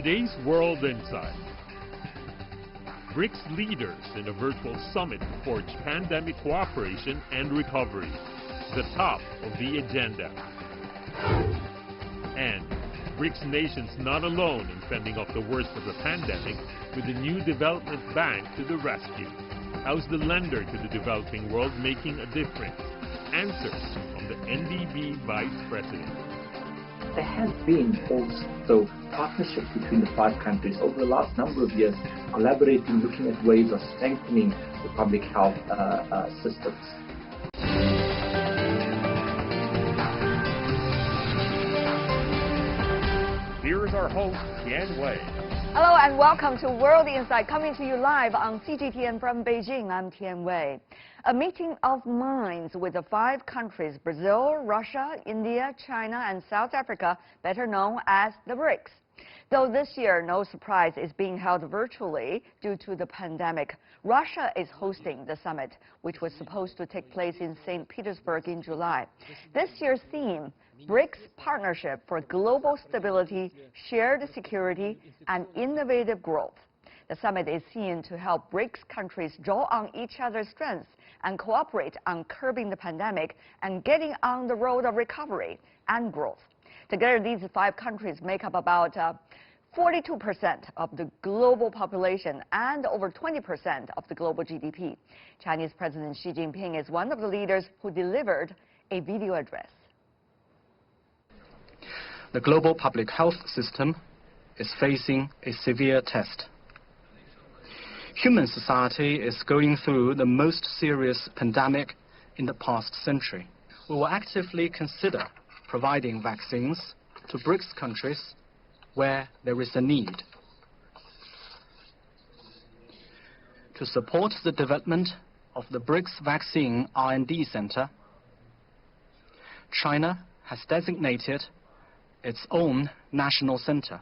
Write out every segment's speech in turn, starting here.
today's World Insight, BRICS leaders in a virtual summit forge pandemic cooperation and recovery, the top of the agenda. And BRICS nations not alone in fending off the worst of the pandemic, with the new development bank to the rescue. How's the lender to the developing world making a difference? Answers from the NDB Vice President. There has been also partnership between the five countries over the last number of years, collaborating, looking at ways of strengthening the public health systems. Here is our host, Tian Wei. Hello and welcome to World Insight, coming to you live on CGTN from Beijing. I'm Tian Wei. A meeting of minds with the five countries, Brazil, Russia, India, China, and South Africa, better known as the BRICS. Though this year, no surprise, is being held virtually due to the pandemic. Russia is hosting the summit, which was supposed to take place in St. Petersburg in July. This year's theme, BRICS Partnership for Global Stability, Shared Security, and Innovative Growth. The summit is seen to help BRICS countries draw on each other's strengths and cooperate on curbing the pandemic and getting on the road of recovery and growth. Together, these five countries make up about 42% of the global population and over 20% of the global GDP. Chinese President Xi Jinping is one of the leaders who delivered a video address. The global public health system is facing a severe test. Human society is going through the most serious pandemic in the past century. We will actively consider providing vaccines to BRICS countries where there is a need. To support the development of the BRICS Vaccine R&D Center, China has designated its own national center.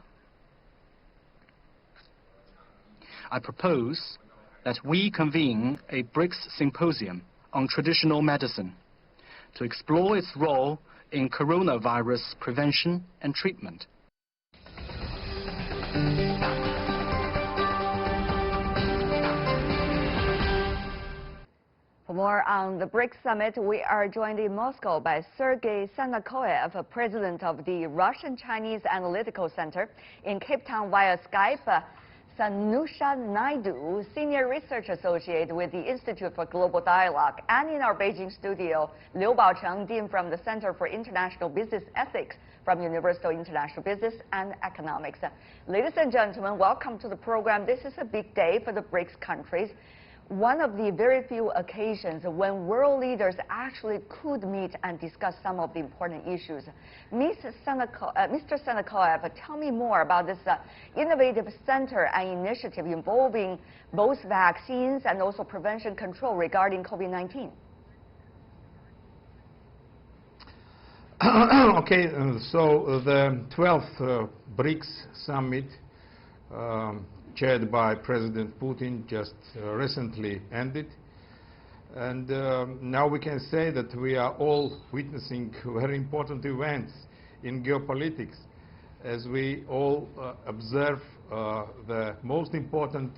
I propose that we convene a BRICS symposium on traditional medicine to explore its role in coronavirus prevention and treatment. For more on the BRICS Summit, we are joined in Moscow by Sergei Sanakoyev, President of the Russian-Chinese Analytical Center, in Cape Town via Skype, Sanusha Naidu, Senior Research Associate with the Institute for Global Dialogue, and in our Beijing studio, Liu Baocheng, Dean from the Center for International Business Ethics from University of International Business and Economics. Ladies and gentlemen, welcome to the program. This is a big day for the BRICS countries. One of the very few occasions when world leaders actually could meet and discuss some of the important issues. Mr. Sanakoyev, tell me more about this innovative center and initiative involving both vaccines and also prevention control regarding COVID-19. Okay, so the 12th BRICS Summit chaired by President Putin just recently ended, and now we can say that we are all witnessing very important events in geopolitics as we all observe the most important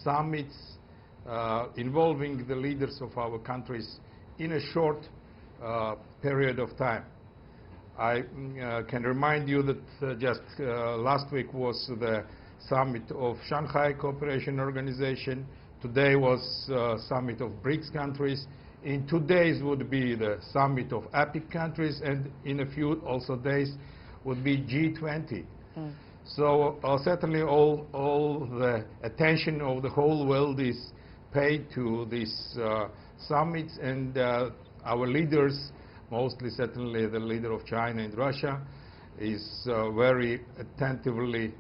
summits involving the leaders of our countries in a short period of time. I can remind you that just last week was the summit of Shanghai Cooperation Organization. Today was summit of BRICS countries. In 2 days would be the summit of APEC countries, and in a few also days would be G20. So certainly all the attention of the whole world is paid to these summits, and our leaders, mostly certainly the leader of China and Russia, is very attentively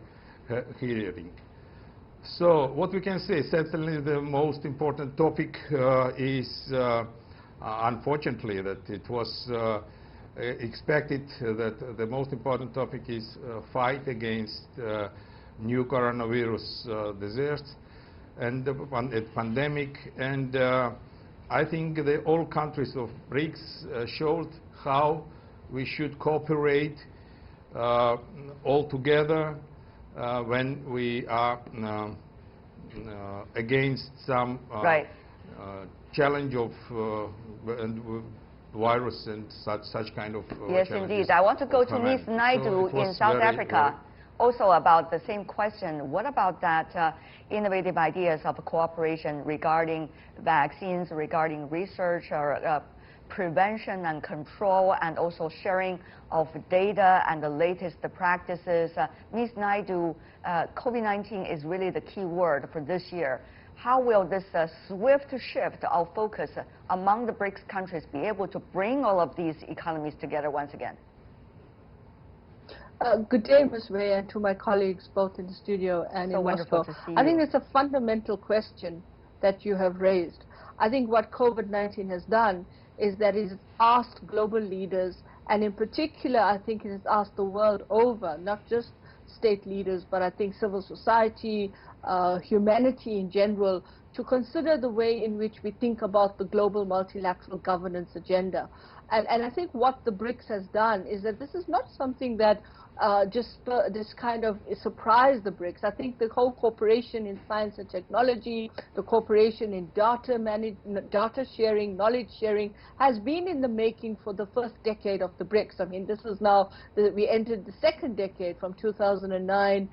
hearing. So what we can say, certainly the most important topic is unfortunately that it was expected that the most important topic is fight against new coronavirus disease and the pandemic, and I think all countries of BRICS showed how we should cooperate all together when we are against some challenge of virus and such kind of yes, indeed. I want to go to Ms. Naidu in South Africa. Also about the same question, what about that innovative ideas of cooperation regarding vaccines, regarding research or prevention and control, and also sharing of data and the latest practices? Ms. Naidu, COVID-19 is really the key word for this year. How will this swift shift of focus among the BRICS countries be able to bring all of these economies together once again? Good day, Ms. Wei, and to my colleagues both in the studio and in Moscow. I think it's a fundamental question that you have raised. I think what COVID-19 has done is that it has asked global leaders, and in particular, I think it has asked the world over, not just state leaders, but I think civil society, humanity in general, to consider the way in which we think about the global multilateral governance agenda. And I think what the BRICS has done is that this is not something that this kind of surprised the BRICS. I think the whole cooperation in science and technology, the cooperation in data sharing, knowledge sharing, has been in the making for the first decade of the BRICS. I mean, this is now, we entered the second decade from 2009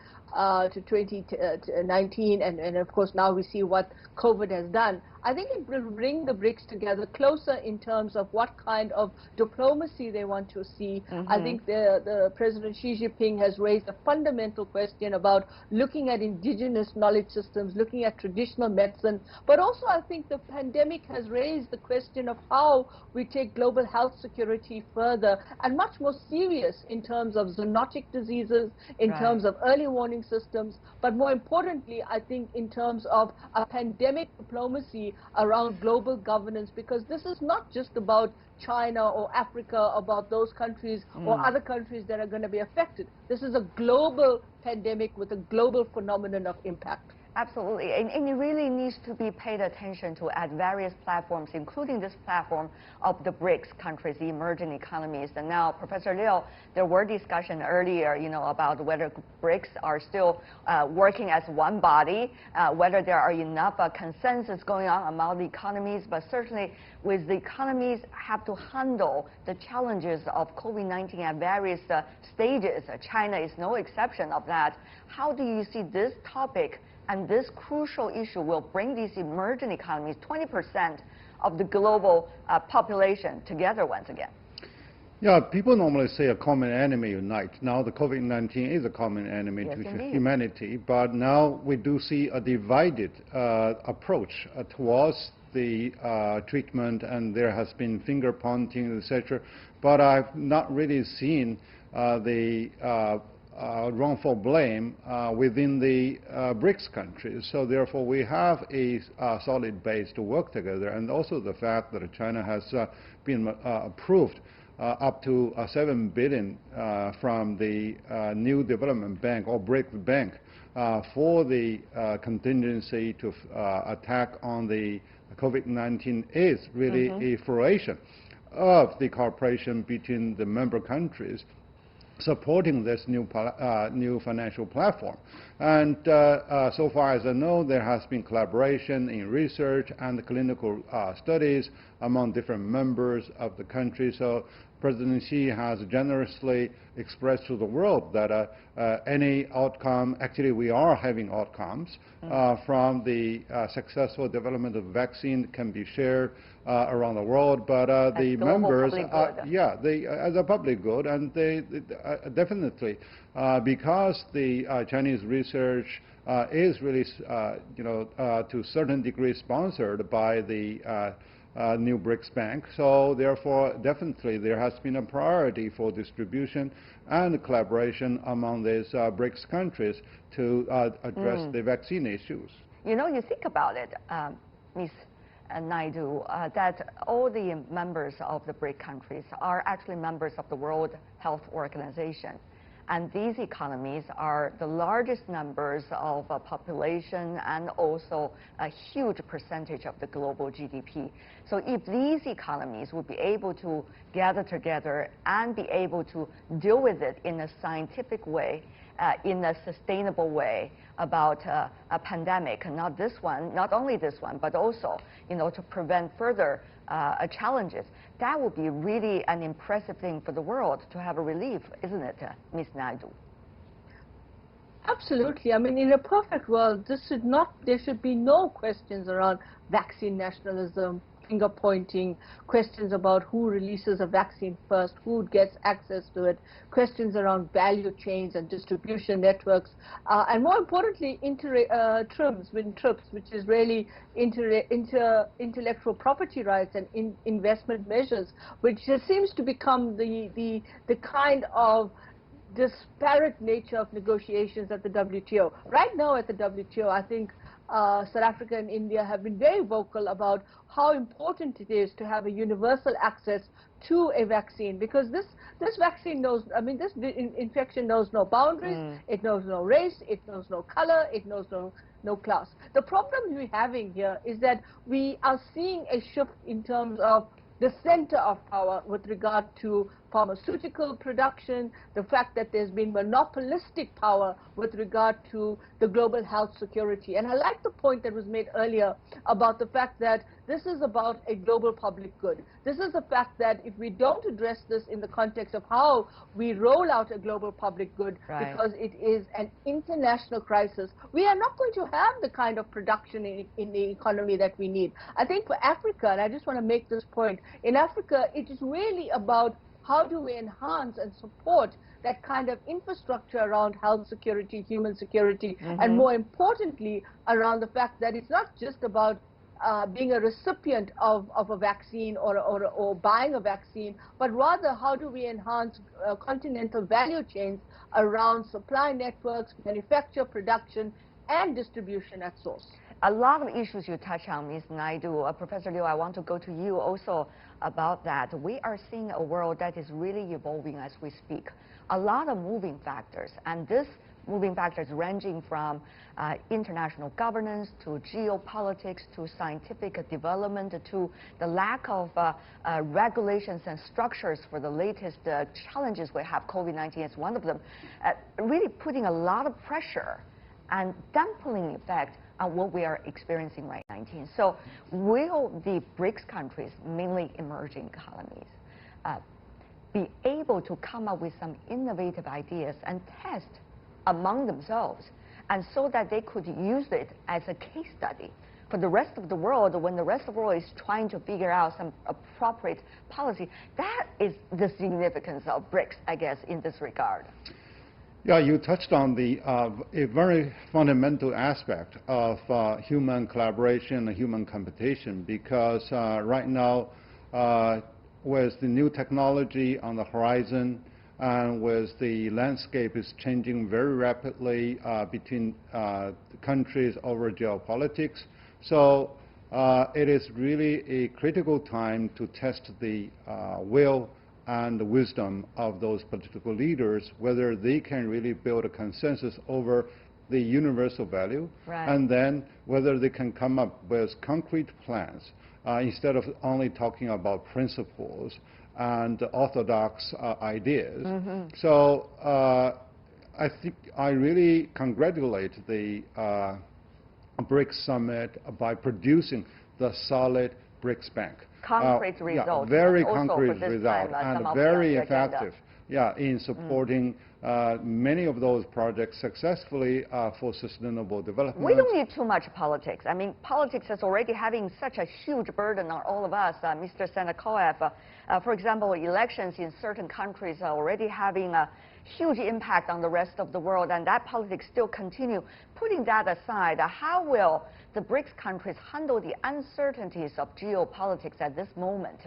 to 2019, and of course now we see what COVID has done. I think it will bring the BRICS together closer in terms of what kind of diplomacy they want to see. I think the President Xi Jinping has raised a fundamental question about looking at indigenous knowledge systems, looking at traditional medicine, but also I think the pandemic has raised the question of how we take global health security further and much more serious in terms of zoonotic diseases, in terms of early warning systems, but more importantly, I think in terms of a pandemic diplomacy around global governance, because this is not just about China or Africa, about those countries or other countries that are going to be affected. This is a global pandemic with a global phenomenon of impact. Absolutely, and it really needs to be paid attention to at various platforms, including this platform of the BRICS countries, the emerging economies. And now, Professor Liu, there were discussion earlier, about whether BRICS are still working as one body, whether there are enough consensus going on among the economies, but certainly with the economies have to handle the challenges of COVID-19 at various stages. China is no exception of that. How do you see this topic and this crucial issue will bring these emerging economies, 20% of the global population, together once again? Yeah, people normally say a common enemy unite. Now the COVID-19 is a common enemy to humanity, but now we do see a divided approach towards the treatment, and there has been finger pointing, etc. But I've not really seen the wrongful blame within the BRICS countries. So therefore we have a solid base to work together, and also the fact that China has been approved up to 7 billion from the new development bank or BRICS bank for the contingency to attack on the COVID-19 is really a fruition of the cooperation between the member countries supporting this new financial platform. And so far as I know, there has been collaboration in research and clinical studies among different members of the country. So President Xi has generously expressed to the world that any outcome, actually we are having outcomes from the successful development of vaccine can be shared around the world, but the members, as a public good, and they definitely, because the Chinese research is really, to a certain degree sponsored by the new BRICS Bank. So therefore, definitely there has been a priority for distribution and collaboration among these BRICS countries to address the vaccine issues. You think about it, Ms. Naidu, that all the members of the BRICS countries are actually members of the World Health Organization. And these economies are the largest numbers of population and also a huge percentage of the global GDP. So if these economies would be able to gather together and be able to deal with it in a scientific way in a sustainable way about a pandemic, not this one, not only this one, but also, to prevent further challenges. That would be really an impressive thing for the world to have a relief, isn't it, Ms. Naidu? Absolutely. I mean, in a perfect world, there should be no questions around vaccine nationalism, finger pointing, questions about who releases a vaccine first, who gets access to it, questions around value chains and distribution networks, and more importantly, TRIPS, which is really intellectual property rights and investment measures, which seems to become the kind of disparate nature of negotiations at the WTO. Right now at the WTO, I think South Africa and India have been very vocal about how important it is to have a universal access to a vaccine, because this vaccine knows, this infection knows no boundaries, it knows no race, it knows no color, it knows no class. The problem we're having here is that we are seeing a shift in terms of the center of power with regard to pharmaceutical production, the fact that there's been monopolistic power with regard to the global health security. And I like the point that was made earlier about the fact that this is about a global public good. This is the fact that if we don't address this in the context of how we roll out a global public good, because it is an international crisis, we are not going to have the kind of production in the economy that we need. I think for Africa, and I just want to make this point, in Africa, it is really about how do we enhance and support that kind of infrastructure around health security, human security, and more importantly, around the fact that it's not just about being a recipient of a vaccine or buying a vaccine, but rather how do we enhance continental value chains around supply networks, manufacture, production, and distribution at source. A lot of issues you touch on, Ms. Naidu. Professor Liu, I want to go to you also about that. We are seeing a world that is really evolving as we speak. A lot of moving factors, and this moving factors ranging from international governance to geopolitics to scientific development to the lack of regulations and structures for the latest challenges we have. COVID-19 is one of them, really putting a lot of pressure and dampening effect on what we are experiencing right now. So will the BRICS countries, mainly emerging economies, be able to come up with some innovative ideas and test among themselves, and so that they could use it as a case study for the rest of the world when the rest of the world is trying to figure out some appropriate policy? That is the significance of BRICS, I guess, in this regard. Yeah, you touched on a very fundamental aspect of human collaboration and human competition, because right now, with the new technology on the horizon and with the landscape is changing very rapidly between countries over geopolitics, so it is really a critical time to test the will and the wisdom of those political leaders, whether they can really build a consensus over the universal value, and then whether they can come up with concrete plans instead of only talking about principles and orthodox ideas. So I think I really congratulate the BRICS Summit by producing the solid BRICS Bank. Concrete results. Yeah, very concrete results, and very effective in supporting many of those projects successfully for sustainable development. We don't need too much politics. I mean, politics is already having such a huge burden on all of us. Mr. Senakoev, for example, elections in certain countries are already having a huge impact on the rest of the world, and that politics still continue. Putting that aside, how will the BRICS countries handle the uncertainties of geopolitics at this moment,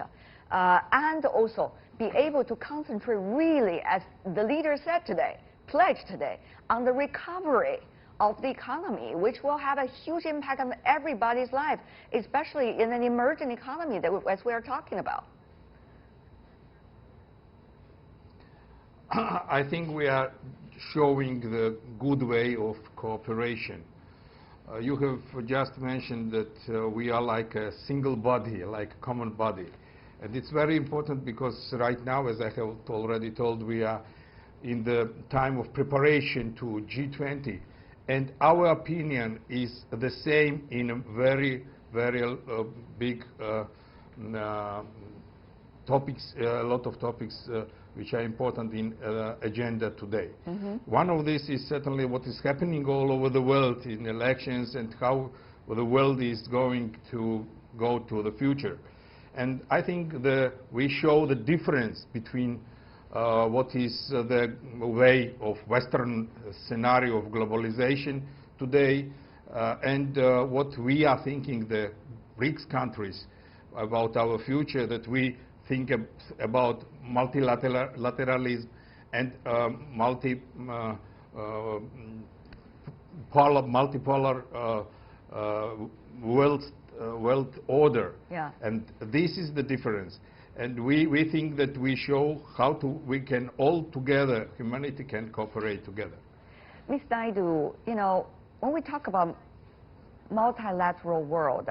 and also be able to concentrate really, as the leader said today, pledged today, on the recovery of the economy, which will have a huge impact on everybody's life, especially in an emerging economy that as we are talking about? I think we are showing the good way of cooperation. You have just mentioned that we are like a single body, like a common body. And it's very important because right now, as I have already told, we are in the time of preparation to G20. And our opinion is the same in a very, very big topics, a lot of topics which are important in agenda today. One of these is certainly what is happening all over the world in elections and how the world is going to go to the future. And I think we show the difference between what is the way of Western scenario of globalization today and what we are thinking, the BRICS countries, about our future, that we think about multilateralism and multipolar world order. Yeah. And this is the difference. And we think that we show how we can all together, humanity can cooperate together. Ms. Naidu, you know, when we talk about multilateral world,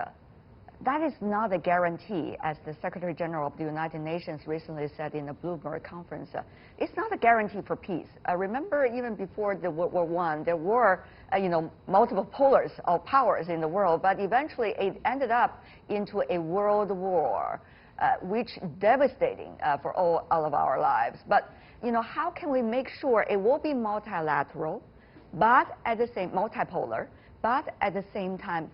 that is not a guarantee, as the Secretary General of the United Nations recently said in the Bloomberg conference. It's not a guarantee for peace. Remember, even before the World War I, there were, multiple polars of powers in the world, but eventually it ended up into a world war, which devastating for all of our lives. But, how can we make sure it will be multilateral, but at the same, multipolar, but at the same time,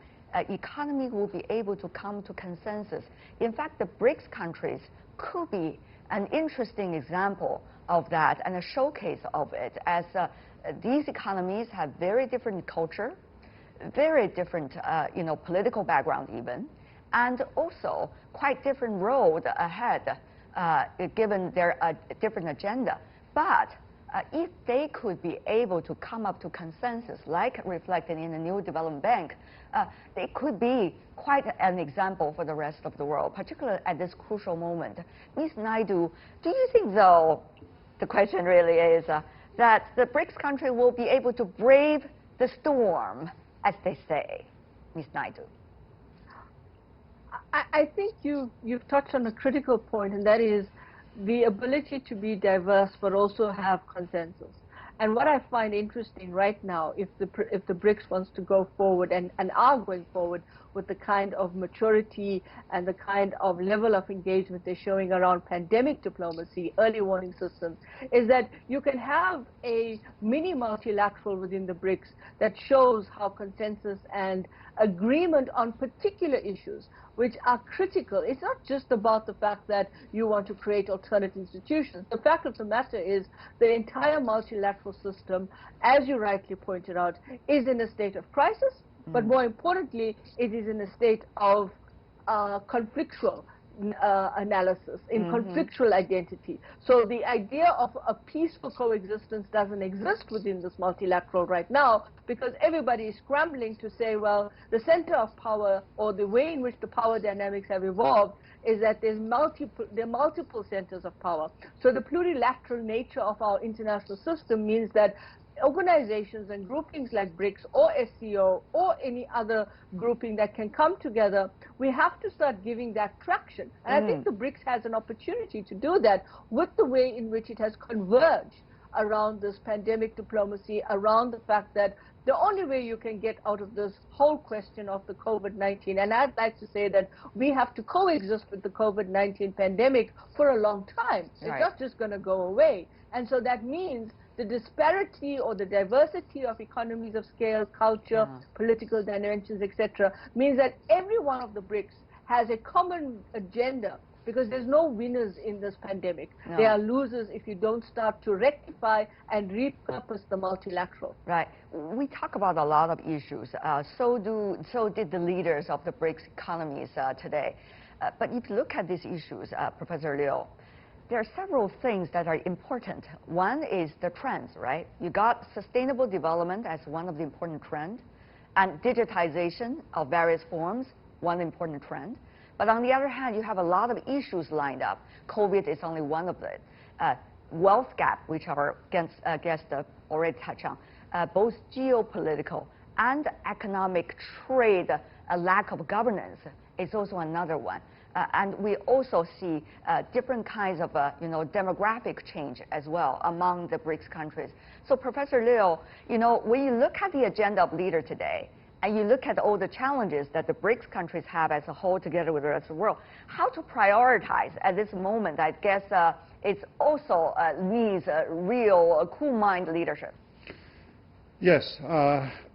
economy will be able to come to consensus? In fact, the BRICS countries could be an interesting example of that and a showcase of it, as these economies have very different culture, very different, political background even, and also quite different road ahead, given their different agenda. But if they could be able to come up to consensus, like reflected in the New Development Bank, they could be quite an example for the rest of the world, particularly at this crucial moment. Ms. Naidu, do you think, though, the question really is, that the BRICS country will be able to brave the storm, as they say? Ms. Naidu. I think you've touched on a critical point, and that is the ability to be diverse but also have consensus. And what I find interesting right now, if the BRICS wants to go forward and are going forward with the kind of maturity and the kind of level of engagement they're showing around pandemic diplomacy, early warning systems, is that you can have a mini multilateral within the BRICS that shows how consensus and agreement on particular issues which are critical. It's not just about the fact that you want to create alternate institutions. The fact of the matter is the entire multilateral system, as you rightly pointed out, is in a state of crisis, but more importantly, it is in a state of conflictual analysis, in conflictual identity. So the idea of a peaceful coexistence doesn't exist within this multilateral right now, because everybody is scrambling to say, well, the center of power, or the way in which the power dynamics have evolved, is that there are multiple centers of power. So the plurilateral nature of our international system means that organizations and groupings like BRICS or SCO or any other grouping that can come together, we have to start giving that traction. And I think the BRICS has an opportunity to do that with the way in which it has converged around this pandemic diplomacy, around the fact that the only way you can get out of this whole question of the COVID-19, and I'd like to say that we have to coexist with the COVID-19 pandemic for a long time. It's not just going to go away. And so that means the disparity or the diversity of economies of scale, culture, political dimensions, etc., means that every one of the BRICS has a common agenda, because there's no winners in this pandemic. There are losers if you don't start to rectify and repurpose the multilateral. Right. We talk about a lot of issues. So did the leaders of the BRICS economies today. But if you look at these issues, Professor Liu, there are several things that are important. One is the trends, right? You got sustainable development as one of the important trends, and digitization of various forms, one important trend. But on the other hand, you have a lot of issues lined up. COVID is only one of it. Wealth gap, which our guests already touched on, both geopolitical and economic trade, a lack of governance is also another one. And we also see different kinds of demographic change as well among the BRICS countries. So Professor Liu, when you look at the agenda of Leader today, and you look at all the challenges that the BRICS countries have as a whole together with the rest of the world, how to prioritize at this moment, I guess it also needs a real cool mind leadership. Yes.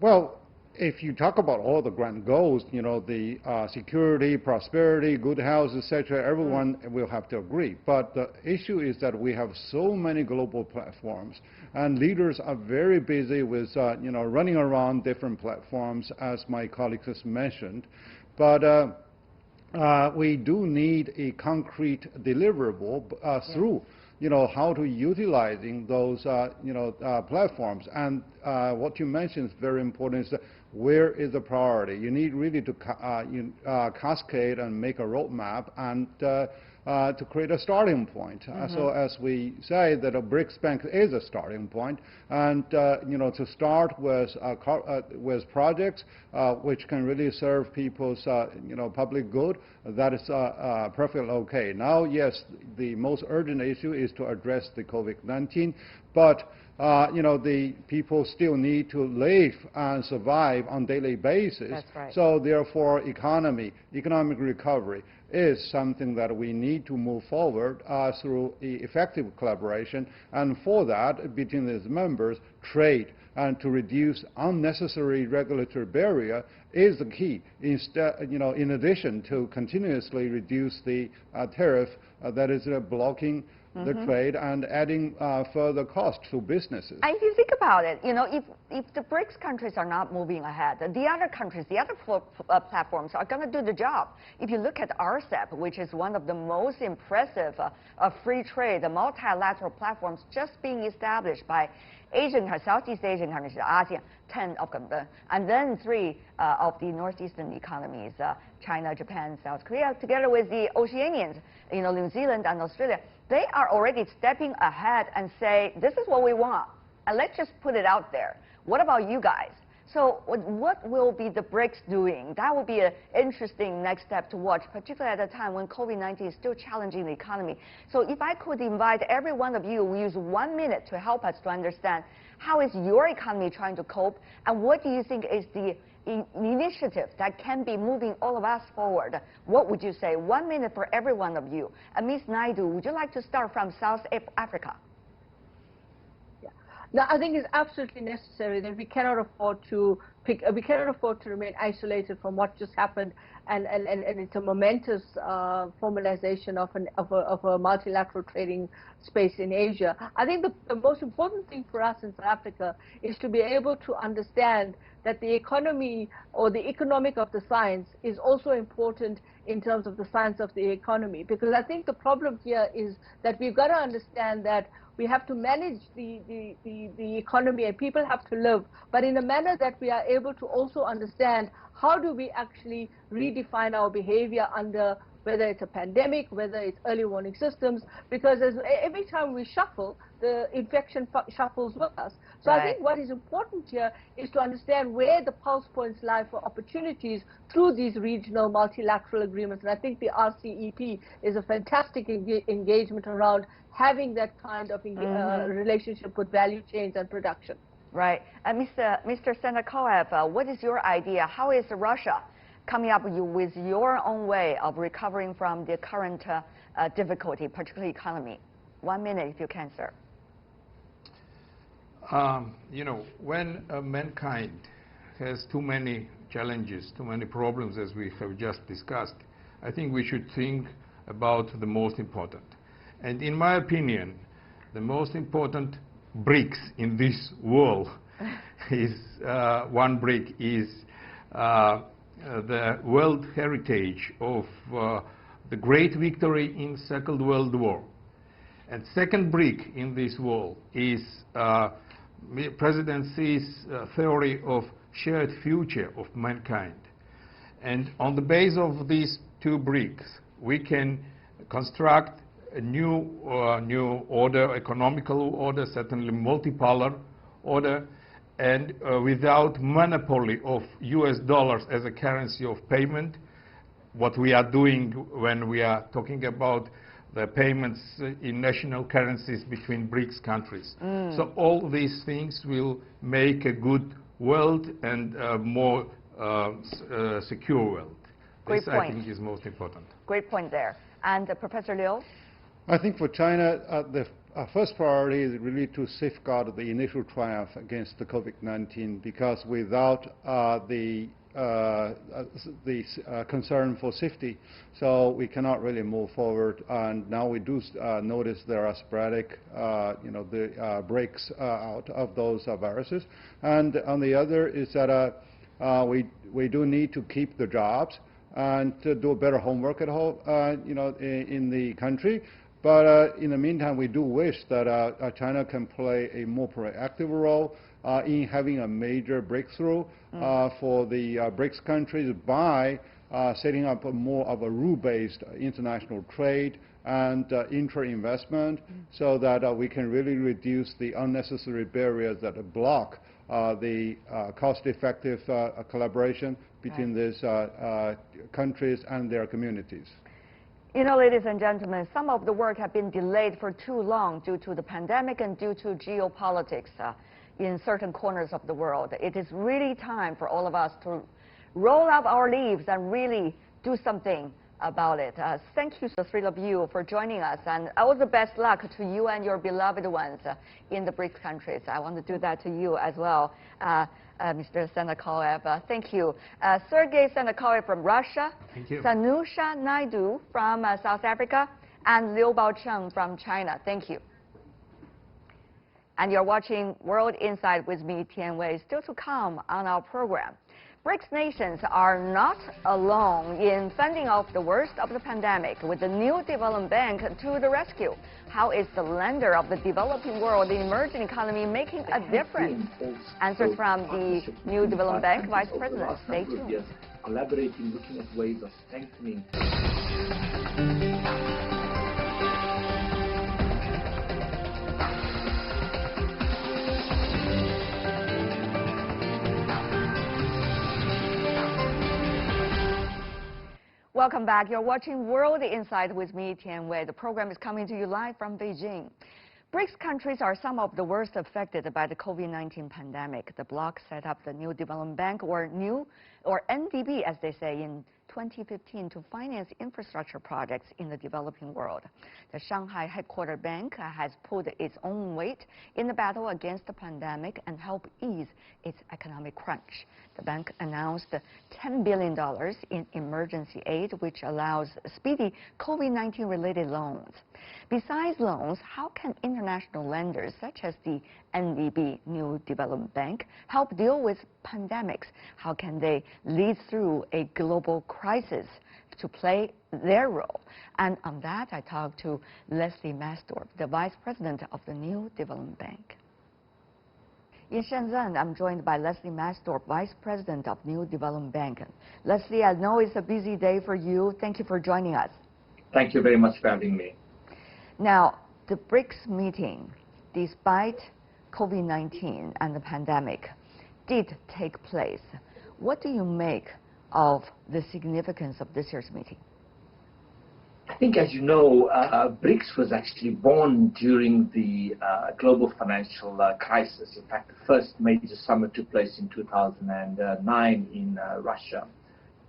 Well, if you talk about all the grand goals, the security, prosperity, good health, etc., everyone will have to agree. But the issue is that we have so many global platforms, and leaders are very busy with, running around different platforms, as my colleagues has mentioned. But we do need a concrete deliverable through how to utilizing those, platforms. And what you mentioned is very important, is that where is the priority? You need really to cascade and make a roadmap and to create a starting point. So as we say that a BRICS Bank is a starting point, and to start with projects which can really serve people's public good, that is perfectly okay. Now, yes, the most urgent issue is to address the COVID-19, but the people still need to live and survive on a daily basis. That's right. So therefore, economic recovery is something that we need to move forward through effective collaboration. And for that, between these members, trade and to reduce unnecessary regulatory barrier is the key. Instead, in addition to continuously reduce the tariff that is blocking the trade and adding further cost to businesses. And if you think about it, if the BRICS countries are not moving ahead, the other countries, the other platforms are going to do the job. If you look at RCEP, which is one of the most impressive free trade, the multilateral platforms just being established by Southeast Asian countries, ASEAN, 10 of them, and then 3 of the northeastern economies, China, Japan, South Korea, together with the Oceanians, New Zealand and Australia. They are already stepping ahead and say, this is what we want, and let's just put it out there. What about you guys? So what will be the BRICS doing? That will be an interesting next step to watch, particularly at a time when COVID-19 is still challenging the economy. So if I could invite every one of you, we use 1 minute to help us to understand how is your economy trying to cope, and what do you think is the initiative that can be moving all of us forward? What would you say? 1 minute for every one of you. And Ms. Naidu, would you like to start from South Africa? No, I think it's absolutely necessary that we cannot afford to remain isolated from what just happened, and it's a momentous formalization of a multilateral trading space in Asia. I think the most important thing for us in South Africa is to be able to understand that the economy, or the economic of the science, is also important in terms of the science of the economy. Because I think the problem here is that we've got to understand that we have to manage the economy, and people have to live, but in a manner that we are able to also understand how do we actually redefine our behavior under, whether it's a pandemic, whether it's early warning systems, because every time we shuffle, the infection shuffles with us. So I think what is important here is to understand where the pulse points lie for opportunities through these regional multilateral agreements. And I think the RCEP is a fantastic engagement around having that kind of relationship with value chains and production. Right. Mr. Sendakoev, what is your idea? How is Russia coming up with your own way of recovering from the current difficulty, particularly economy? 1 minute if you can, sir. When mankind has too many challenges, too many problems, as we have just discussed, I think we should think about the most important. And in my opinion, the most important BRICS in this world is one BRIC is the world heritage of the great victory in Second World War. And second BRIC in this world is President Xi's theory of shared future of mankind. And on the base of these two BRICS, we can construct a new order, economical order, certainly multipolar order, and without monopoly of US dollars as a currency of payment, what we are doing when we are talking about the payments in national currencies between BRICS countries. So all these things will make a good world and a more secure world. Great This, point. I think, is most important. Great point there. And Professor Liu? I think for China, the first priority is really to safeguard the initial triumph against the COVID-19, because without the concern for safety, so we cannot really move forward. And now we do notice there are sporadic, breaks out of those viruses. And on the other is that we do need to keep the jobs and to do better homework at home, in the country. But in the meantime, we do wish that China can play a more proactive role in having a major breakthrough for the BRICS countries by setting up more of a rule-based international trade and intra-investment, so that we can really reduce the unnecessary barriers that block the cost-effective collaboration between these countries and their communities. You know, ladies and gentlemen, some of the work have been delayed for too long due to the pandemic and due to geopolitics in certain corners of the world. It is really time for all of us to roll up our sleeves and really do something about it. Thank you, the three of you, for joining us, and all the best luck to you and your beloved ones in the BRICS countries. I want to do that to you as well, Mr. Sendakoev. Thank you. Sergei Sendakoev from Russia, Thank you. Sanusha Naidu from South Africa, and Liu Baocheng from China. Thank you. And you're watching World Insight with me, Tian Wei. Still to come on our program. BRICS nations are not alone in fending off the worst of the pandemic, with the new development bank to the rescue. How is the lender of the developing world, the emerging economy, making a difference? Answers from the new development bank vice president. Stay tuned. Collaborating, looking at ways of strengthening. Welcome back. You're watching World Insight with me, Tian Wei. The program is coming to you live from Beijing. BRICS countries are some of the worst affected by the COVID-19 pandemic. The bloc set up the New Development Bank, or NDB, as they say, in 2015 to finance infrastructure projects in the developing world. The Shanghai headquartered bank has pulled its own weight in the battle against the pandemic and help ease its economic crunch. The bank announced $10 billion in emergency aid, which allows speedy COVID-19 related loans. Besides loans, how can international lenders such as the NDB, New Development Bank, help deal with pandemics? How can they lead through a global crisis to play their role? And on that, I talked to Leslie Masdorf, the Vice President of the New Development Bank. In Shenzhen, I'm joined by Leslie Masdorf, Vice President of New Development Bank. Leslie, I know it's a busy day for you. Thank you for joining us. Thank you very much for having me. Now, the BRICS meeting, despite COVID-19 and the pandemic, did take place. What do you make of the significance of this year's meeting? I think, as you know, BRICS was actually born during the global financial crisis. In fact, the first major summit took place in 2009 in Russia.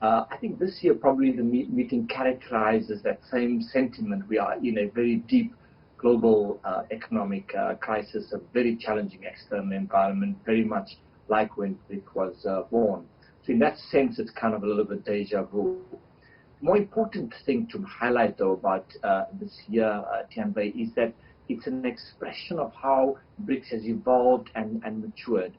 I think this year probably the meeting characterizes that same sentiment. We are in a very deep global economic crisis, a very challenging external environment, very much like when BRICS was born. So in that sense, it's kind of a little bit deja vu. More important thing to highlight, though, about this year, Tianwei, is that it's an expression of how BRICS has evolved and matured.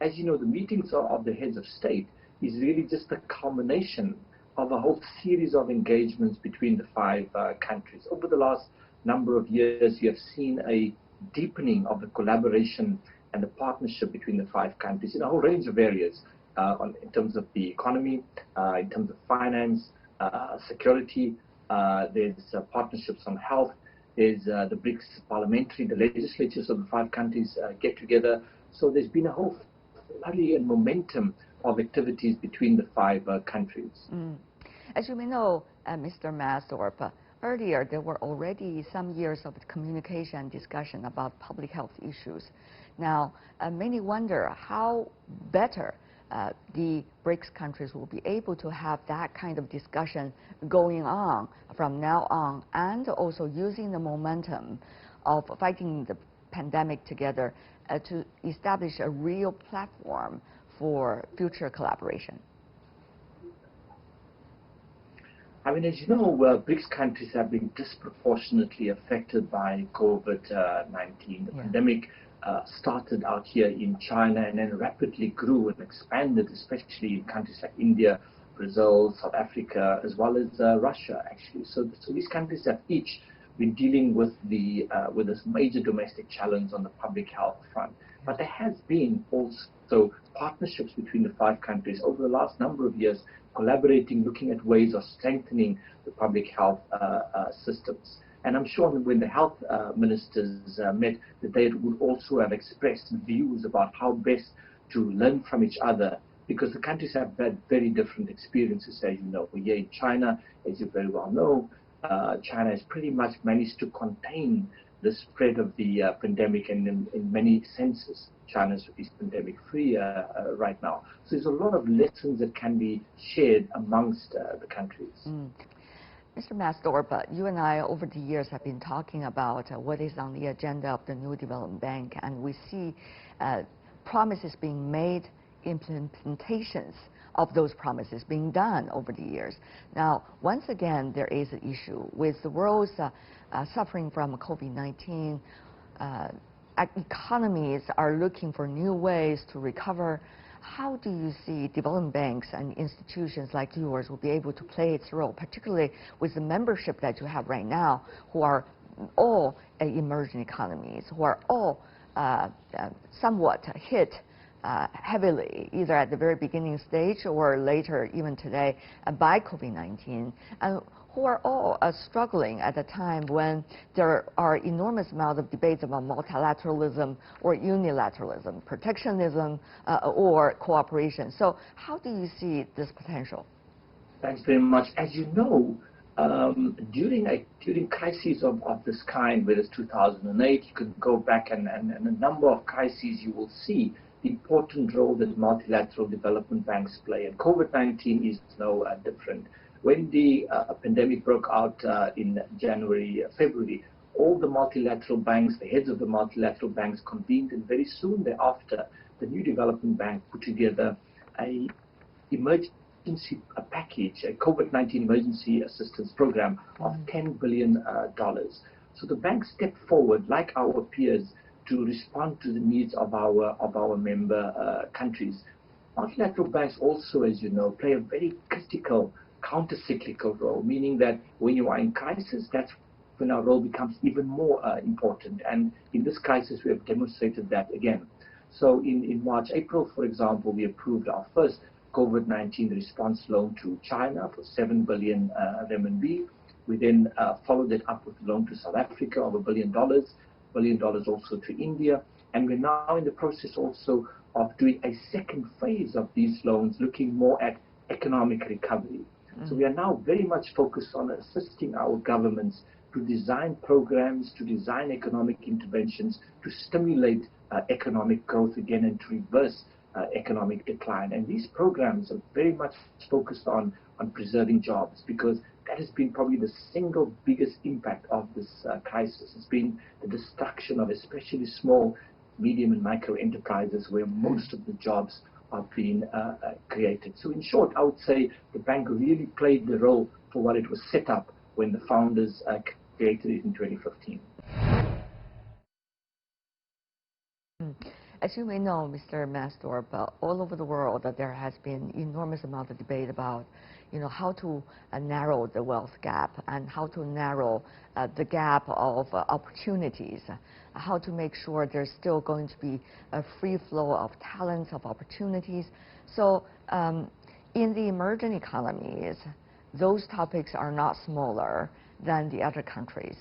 As you know, the meetings of the heads of state is really just a culmination of a whole series of engagements between the five countries. Over the last number of years, you have seen a deepening of the collaboration and the partnership between the five countries in a whole range of areas, in terms of the economy, in terms of finance, security. There's partnerships on health. There's the BRICS parliamentary, the legislatures of the five countries get together. So there's been a whole flurry and momentum of activities between the five countries. As you may know, Mr. Masdorp, earlier there were already some years of communication and discussion about public health issues. Now, many wonder how better the BRICS countries will be able to have that kind of discussion going on from now on, and also using the momentum of fighting the pandemic together to establish a real platform for future collaboration. I mean, as you know, BRICS countries have been disproportionately affected by COVID-19. The pandemic started out here in China and then rapidly grew and expanded, especially in countries like India, Brazil, South Africa, as well as Russia, actually. So these countries have each been dealing with this major domestic challenge on the public health front. But there has been also partnerships between the five countries over the last number of years, collaborating, looking at ways of strengthening the public health systems. And I'm sure that when the health ministers met, that they would also have expressed views about how best to learn from each other, because the countries have had very different experiences, as you know. Here in China, as you very well know, China has pretty much managed to contain the spread of the pandemic, and in many senses, China is pandemic-free right now. So there's a lot of lessons that can be shared amongst the countries. Mr. Masdorp, you and I over the years have been talking about what is on the agenda of the New Development Bank, and we see promises being made, implementations of those promises being done over the years. Now, once again, there is an issue with the world suffering from COVID-19. Economies are looking for new ways to recover. How do you see development banks and institutions like yours will be able to play its role, particularly with the membership that you have right now, who are all emerging economies, who are all somewhat hit heavily, either at the very beginning stage or later, even today, by COVID-19, and who are all struggling at a time when there are enormous amounts of debates about multilateralism or unilateralism, protectionism or cooperation. So how do you see this potential? Thanks very much. As you know, during crises of this kind, whether it's 2008, you could go back and a number of crises, you will see the important role that multilateral development banks play. And COVID-19 is no different. When the pandemic broke out in January, February, all the multilateral banks, the heads of the multilateral banks convened, and very soon thereafter, the New Development Bank put together a emergency package, a COVID-19 emergency assistance program of $10 billion. So the bank stepped forward, like our peers, to respond to the needs of our member countries. Multilateral banks also, as you know, play a very critical counter-cyclical role, meaning that when you are in crisis, that's when our role becomes even more important. And in this crisis, we have demonstrated that again. So in March, April, for example, we approved our first COVID-19 response loan to China for 7 billion RMB. We then followed it up with a loan to South Africa of $1 billion also to India. And we're now in the process also of doing a second phase of these loans, looking more at economic recovery. So we are now very much focused on assisting our governments to design programs, to design economic interventions, to stimulate economic growth again and to reverse economic decline. And these programs are very much focused on preserving jobs, because that has been probably the single biggest impact of this crisis. It's been the destruction of especially small, medium and micro enterprises, where most of the jobs are being created. So in short, I would say the bank really played the role for what it was set up when the founders created it in 2015. As you may know, Mr. Masdorp, all over the world there has been enormous amount of debate about, how to narrow the wealth gap and how to narrow the gap of opportunities, how to make sure there's still going to be a free flow of talents, of opportunities. So in the emerging economies, those topics are not smaller than the other countries.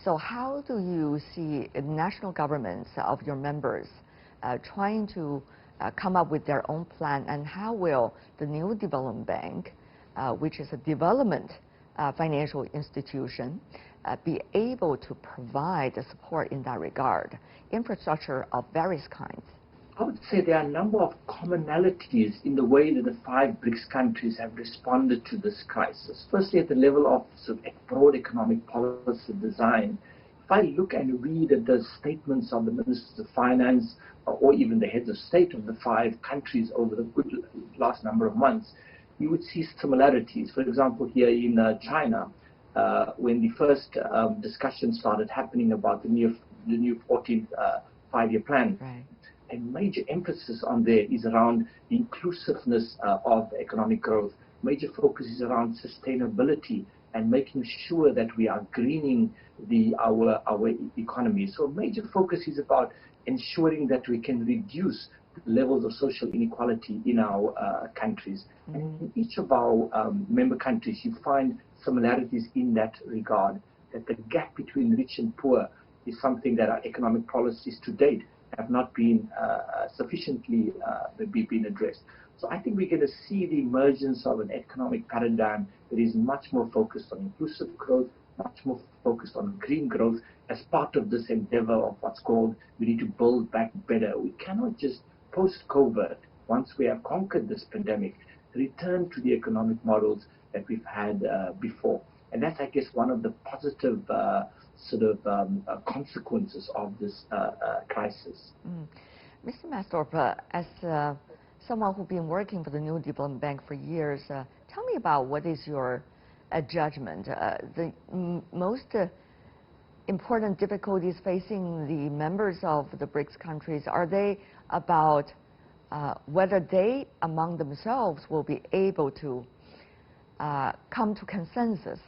So how do you see national governments of your members trying to come up with their own plan, and how will the new development bank, which is a development financial institution, be able to provide the support in that regard, infrastructure of various kinds? I would say there are a number of commonalities in the way that the 5 BRICS countries have responded to this crisis. Firstly, at the level of sort of broad economic policy design, if I look and read at the statements of the ministers of finance or even the heads of state of the 5 countries over the last number of months, you would see similarities. For example, here in China, when the first discussions started happening about the new 14th five-year plan, right. A major emphasis on there is around the inclusiveness of economic growth. Major focus is around sustainability and making sure that we are greening our economy. So major focus is about ensuring that we can reduce the levels of social inequality in our countries. Mm-hmm. And in each of our member countries, you find similarities in that regard, that the gap between rich and poor is something that our economic policies to date have not been sufficiently been addressed. So I think we're going to see the emergence of an economic paradigm that is much more focused on inclusive growth, much more focused on green growth as part of this endeavor of what's called we need to build back better. We cannot just post-COVID, once we have conquered this pandemic, return to the economic models that we've had before. And that's, I guess, one of the positive consequences of this crisis. Mr. Mastorp, as someone who's been working for the New Development Bank for years, tell me about what is your judgment. The most important difficulties facing the members of the BRICS countries, are they about whether they among themselves will be able to come to consensus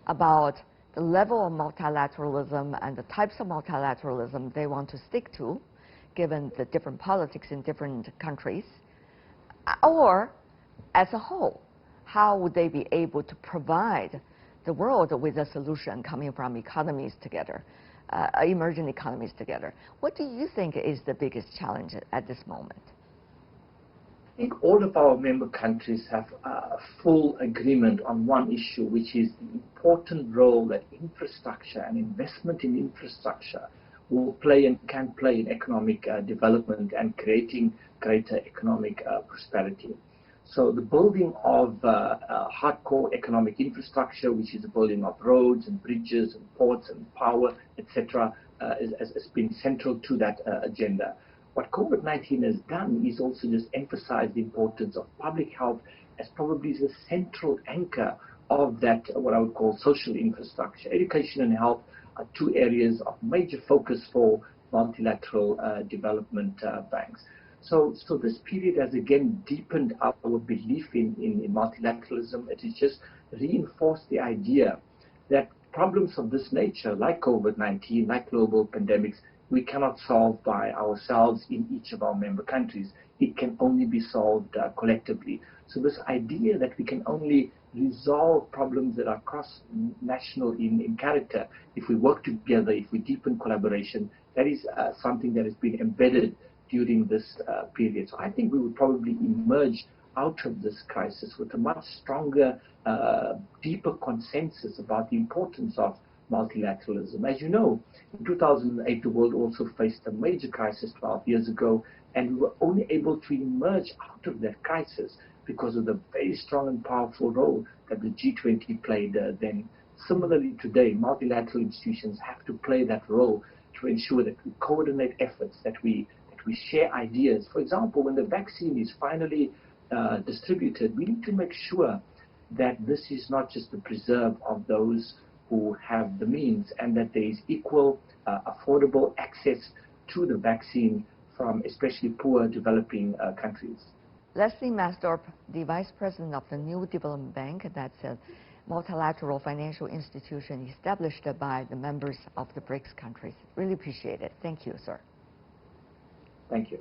about the level of multilateralism and the types of multilateralism they want to stick to, given the different politics in different countries? Or, as a whole, how would they be able to provide the world with a solution coming from economies together, emerging economies together? What do you think is the biggest challenge at this moment? I think all of our member countries have full agreement on one issue, which is the important role that infrastructure and investment in infrastructure will play and can play in economic development and creating greater economic prosperity. So the building of hardcore economic infrastructure, which is the building of roads and bridges and ports and power, etc., has been central to that agenda. What COVID-19 has done is also just emphasize the importance of public health as probably the central anchor of that, what I would call social infrastructure. Education and health are 2 areas of major focus for multilateral development banks. So this period has again deepened our belief in multilateralism. It has just reinforced the idea that problems of this nature, like COVID-19, like global pandemics, we cannot solve by ourselves in each of our member countries. It can only be solved collectively. So this idea that we can only resolve problems that are cross-national in character if we work together, if we deepen collaboration, that is something that has been embedded during this period. So I think we would probably emerge out of this crisis with a much stronger, deeper consensus about the importance of multilateralism. As you know, in 2008, the world also faced a major crisis 12 years ago, and we were only able to emerge out of that crisis because of the very strong and powerful role that the G20 played then. Similarly, today, multilateral institutions have to play that role to ensure that we coordinate efforts, that we share ideas. For example, when the vaccine is finally distributed, we need to make sure that this is not just the preserve of those who have the means, and that there is equal, affordable access to the vaccine from especially poor developing countries. Leslie Mastorp, the Vice President of the New Development Bank, that's a multilateral financial institution established by the members of the BRICS countries. Really appreciate it. Thank you, sir. Thank you.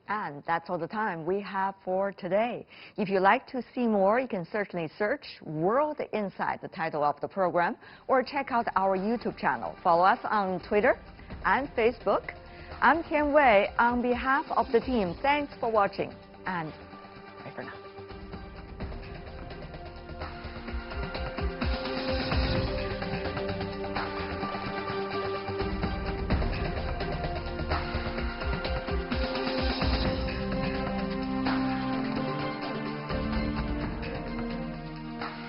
And that's all the time we have for today. If you'd like to see more, you can certainly search World Insight, the title of the program, or check out our YouTube channel. Follow us on Twitter and Facebook. I'm Tian Wei. On behalf of the team, thanks for watching and bye for now.